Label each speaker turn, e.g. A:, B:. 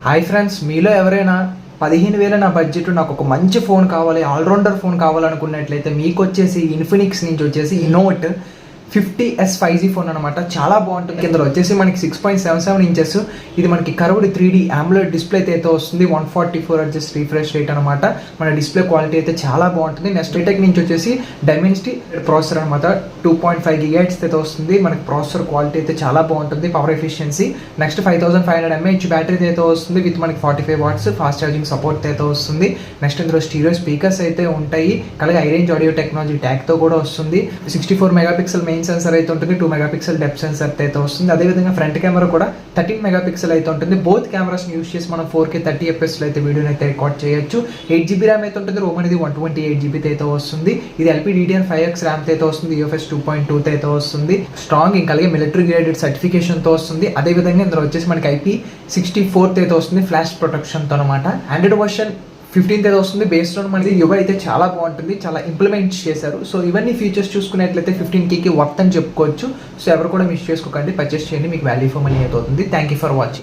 A: Hi friends, మీలో ఎవరైనా 15,000 నా బడ్జెట్ నాకు ఒక మంచి ఫోన్ కావాలి, ఆల్రౌండర్ ఫోన్ కావాలనుకున్నట్లయితే మీకు వచ్చేసి ఇన్ఫినిక్స్ నుంచి వచ్చేసి ఇన్నోట్ 50S 5G ఫోన్ అనమాట. చాలా బాగుంటుంది. కింద వచ్చేసి మనకి 6.77 ఇంచెస్, ఇది మనకి కర్వ్డ్ 3D AMOLED డిస్ప్లే అయితే వస్తుంది. 144Hz రిఫ్రెష్ రేట్ అనమాట. మన డిస్ప్లే క్వాలిటీ అయితే చాలా బాగుంటుంది. నెక్స్ట్ టెక్ నుంచి వచ్చేసి డైమెన్సిటీ ప్రాసెసర్ అనమాట. 2.5 GHz అయితే వస్తుంది. మనకి ప్రాసెసర్ క్వాలిటీ అయితే చాలా బాగుంటుంది. Power efficiency next 5500 mAh battery అయితే వస్తుంది. విత్ మనకి 45 watts ఫాస్ట్ ఛార్జింగ్ సపోర్ట్ అయితే వస్తుంది. నెక్స్ట్ ఇందులో స్టీరియో స్పీకర్స్ అయితే ఉంటాయి. అలాగే హై రేంజ్ ఆడియో టెక్నాలజీ ట్యాగ్తో కూడా వస్తుంది. 64 మెగాపిక్సెల్ మెయిన్ సెన్సర్ అయితే ఉంటుంది. 2 మెగాపిక్సెల్ డెప్త్ సెన్సర్ అయితే వస్తుంది. అదేవిధంగా ఫ్రంట్ కెమెరా కూడా 13 మెగాపిక్సెల్ అయితే ఉంటుంది. బోత్ కెమెరాస్ యూస్ చేసి మనం 4K 30 fps అయితే వీడియోని అయితే రికార్డ్ చేయొచ్చు. 8GB ర్యామ్ అయితే ఉంటుంది. రోమ్ అనేది 128GB అయితే వస్తుంది. ఇది LPDDR5X ర్యామ్ అయితే వస్తుంది. UFS 2.2 అయితే వస్తుంది. స్ట్రాంగ్ ఇంకా అలాగే మిలిటరీ గ్రేడెడ్ సర్టిఫికేషన్తో వస్తుంది. అదేవిధంగా ఇందులో వచ్చేసి మనకి IP64 అయితే వస్తుంది ఫ్లాష్ ప్రొటెక్షన్తో అనమాట. ఆండ్రాయిడ్ వర్షన్ 15 అయితే వస్తుంది. బేస్డ్ ఆన్ మనది యువ అయితే చాలా బాగుంటుంది, చాలా ఇంప్లిమెంట్ చేశారు. సో ఇవన్నీ ఫీచర్స్ చూసుకున్నట్లయితే 15K వర్త్ అని చెప్పుకోవచ్చు. సో ఎవరు కూడా మిస్ చేసుకోకండి, పర్చేస్ చేయండి, మీకు వాల్యూ ఫర్ మనీ అయితే అవుతుంది. Thank you for watching.